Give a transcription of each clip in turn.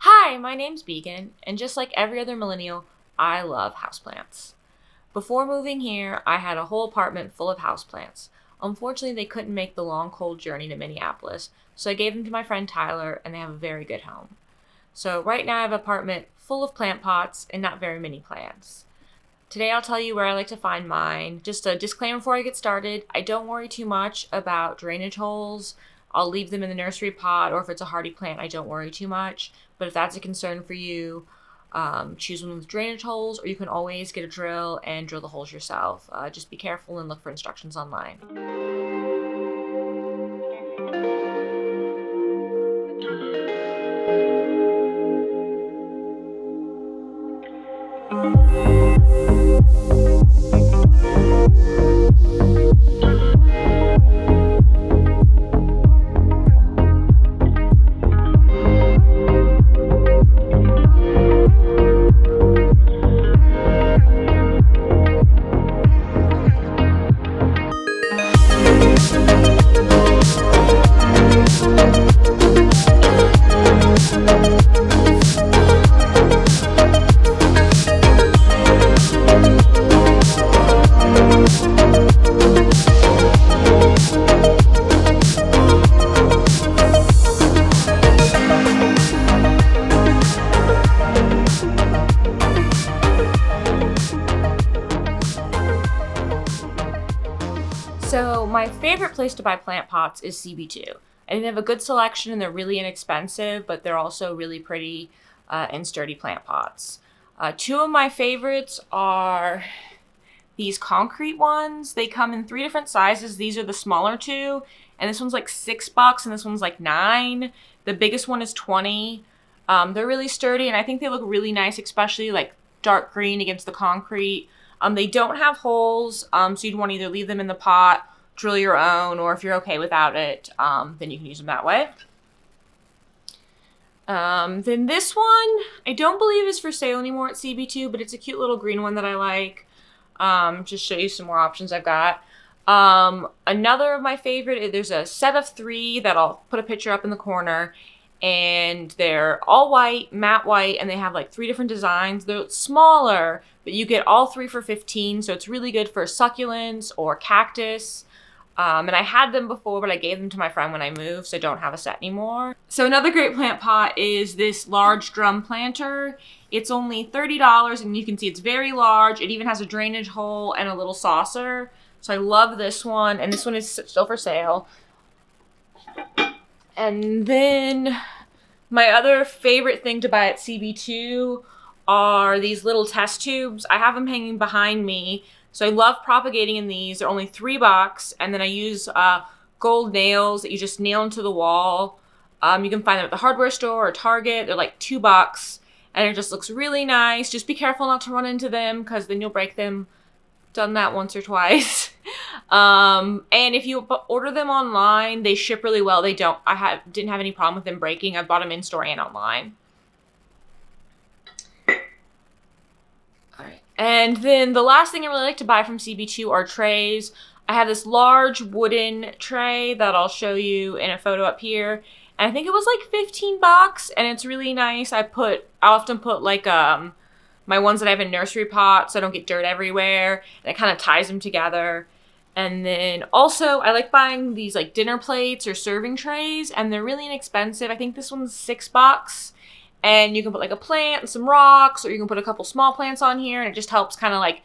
Hi, my name's Beacon, and just like every other millennial, I love houseplants. Before moving here, I had a whole apartment full of houseplants. Unfortunately, they couldn't make the long, cold journey to Minneapolis, so I gave them to my friend Tyler, and they have a very good home. So right now I have an apartment full of plant pots and not very many plants. Today I'll tell you where I like to find mine. Just a disclaimer before I get started, I don't worry too much about drainage holes. I'll leave them in the nursery pot, or if it's a hardy plant, I don't worry too much. But if that's a concern for you, choose one with drainage holes, or you can always get a drill and drill the holes yourself. Just be careful and look for instructions online. So my favorite place to buy plant pots is CB2. And they have a good selection and they're really inexpensive, but they're also really pretty and sturdy plant pots. Two of my favorites are these concrete ones. They come in 3 different sizes. These are the smaller two, and this one's like $6 and this one's like $9. The biggest one is 20. They're really sturdy and I think they look really nice, especially like dark green against the concrete. They don't have holes, so you'd want to either leave them in the pot, drill your own, or if you're okay without it, then you can use them that way. Then this one, I don't believe is for sale anymore at CB2, but it's a cute little green one that I like. Just show you some more options I've got. Another of my favorite, there's a set of 3 that I'll put a picture up in the corner, and they're all white, matte white, and they have like 3 different designs. They're smaller, but you get all 3 for $15, so it's really good for succulents or cactus. And I had them before, but I gave them to my friend when I moved, so I don't have a set anymore. So another great plant pot is this large drum planter. It's only $30, and you can see it's very large. It even has a drainage hole and a little saucer. So I love this one, and this one is still for sale. And then my other favorite thing to buy at CB2 are these little test tubes. I have them hanging behind me. So I love propagating in these. They're only $3, and then I use gold nails that you just nail into the wall. You can find them at the hardware store or Target. They're like $2, and it just looks really nice. Just be careful not to run into them, because then you'll break them. Done that once or twice. And if you order them online, they ship really well. They don't. Didn't have any problem with them breaking. I bought them in store and online. And then the last thing I really like to buy from CB2 are trays. I have this large wooden tray that I'll show you in a photo up here. And I think it was like $15, and it's really nice. I often put like my ones that I have in nursery pots so I don't get dirt everywhere. And it kind of ties them together. And then also I like buying these like dinner plates or serving trays, and they're really inexpensive. I think this one's $6. And you can put like a plant and some rocks, or you can put a couple small plants on here, and it just helps kind of like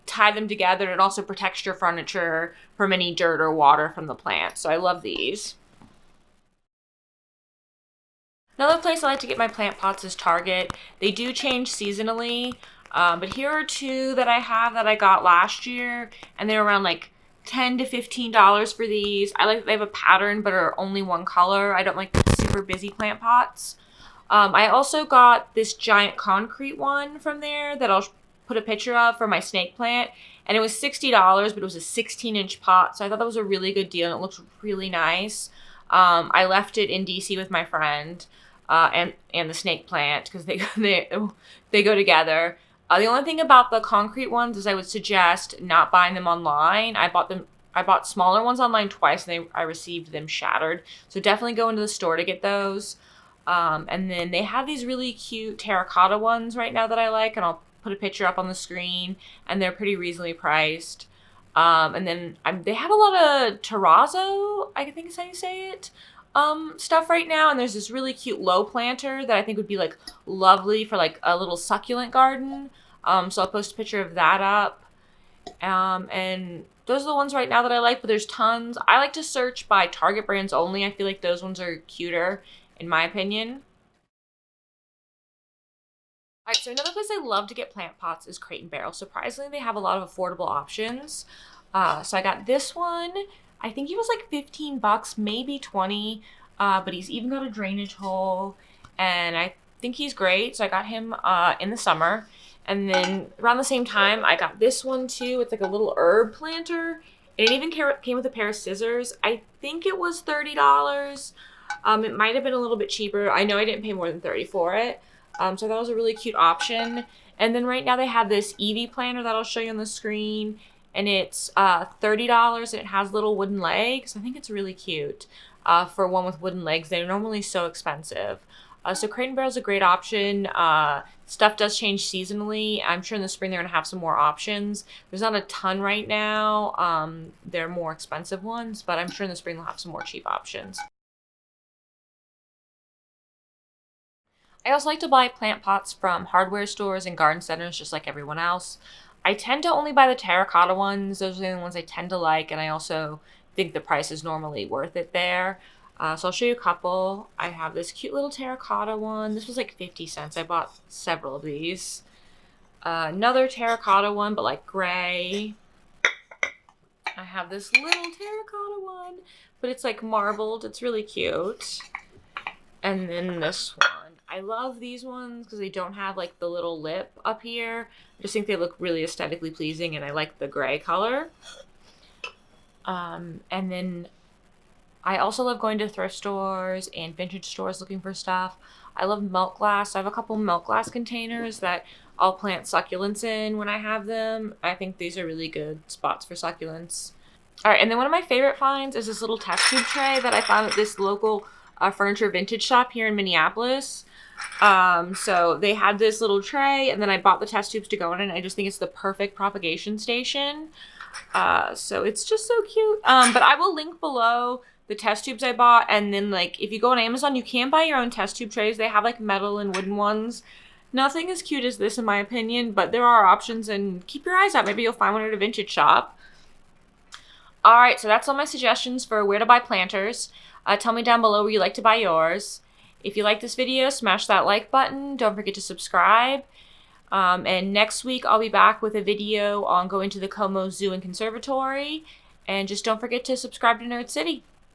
tie them together. It also protects your furniture from any dirt or water from the plant. So I love these. Another place I like to get my plant pots is Target. They do change seasonally, but here are 2 that I have that I got last year, and they're around like $10 to $15 for these. I like that they have a pattern but are only one color. I don't like the super busy plant pots. I also got this giant concrete one from there that I'll put a picture of for my snake plant, and it was $60, but it was a 16-inch pot, so I thought that was a really good deal, and it looks really nice. I left it in DC with my friend and the snake plant, because they go together. The only thing about the concrete ones is I would suggest not buying them online. I bought smaller ones online twice, and I received them shattered, so definitely go into the store to get those. And then they have these really cute terracotta ones right now that I like, and I'll put a picture up on the screen, and they're pretty reasonably priced. And then they have a lot of terrazzo, I think is how you say it, stuff right now. And there's this really cute low planter that I think would be like lovely for like a little succulent garden. So I'll post a picture of that up. And those are the ones right now that I like, but there's tons. I like to search by Target brands only. I feel like those ones are cuter, in my opinion. All right, so another place I love to get plant pots is Crate & Barrel. Surprisingly, they have a lot of affordable options. So I got this one. I think he was like 15 bucks, maybe 20, but he's even got a drainage hole, and I think he's great. So I got him in the summer. And then around the same time, I got this one too. It's like a little herb planter. It even came with a pair of scissors. I think it was $30. It might have been a little bit cheaper. I know I didn't pay more than $30 for it. So that was a really cute option. And then right now they have this Eevee planter that I'll show you on the screen. And it's $30, and it has little wooden legs. I think it's really cute for one with wooden legs. They're normally so expensive. So Crate & Barrel is a great option. Stuff does change seasonally. I'm sure in the spring they're going to have some more options. There's not a ton right now. They're more expensive ones, but I'm sure in the spring they'll have some more cheap options. I also like to buy plant pots from hardware stores and garden centers, just like everyone else. I tend to only buy the terracotta ones. Those are the only ones I tend to like, and I also think the price is normally worth it there. So I'll show you a couple. I have this cute little terracotta one. This was like 50 cents. I bought several of these. Another terracotta one, but like gray. I have this little terracotta one, but it's like marbled. It's really cute. And then this one. I love these ones because they don't have like the little lip up here. I just think they look really aesthetically pleasing, and I like the gray color. And then I also love going to thrift stores and vintage stores looking for stuff. I love milk glass. I have a couple milk glass containers that I'll plant succulents in when I have them. I think these are really good spots for succulents. All right, and then one of my favorite finds is this little test tube tray that I found at this local furniture vintage shop here in Minneapolis. So they had this little tray, and then I bought the test tubes to go in, and I just think it's the perfect propagation station. So it's just so cute. But I will link below the test tubes I bought, and then like if you go on Amazon, you can buy your own test tube trays. They have like metal and wooden ones. Nothing as cute as this in my opinion, but there are options, and keep your eyes out. Maybe you'll find one at a vintage shop. All right, so that's all my suggestions for where to buy planters. Tell me down below where you like to buy yours. If you like this video, smash that like button. Don't forget to subscribe. And next week, I'll be back with a video on going to the Como Zoo and Conservatory. And just don't forget to subscribe to Nerd City.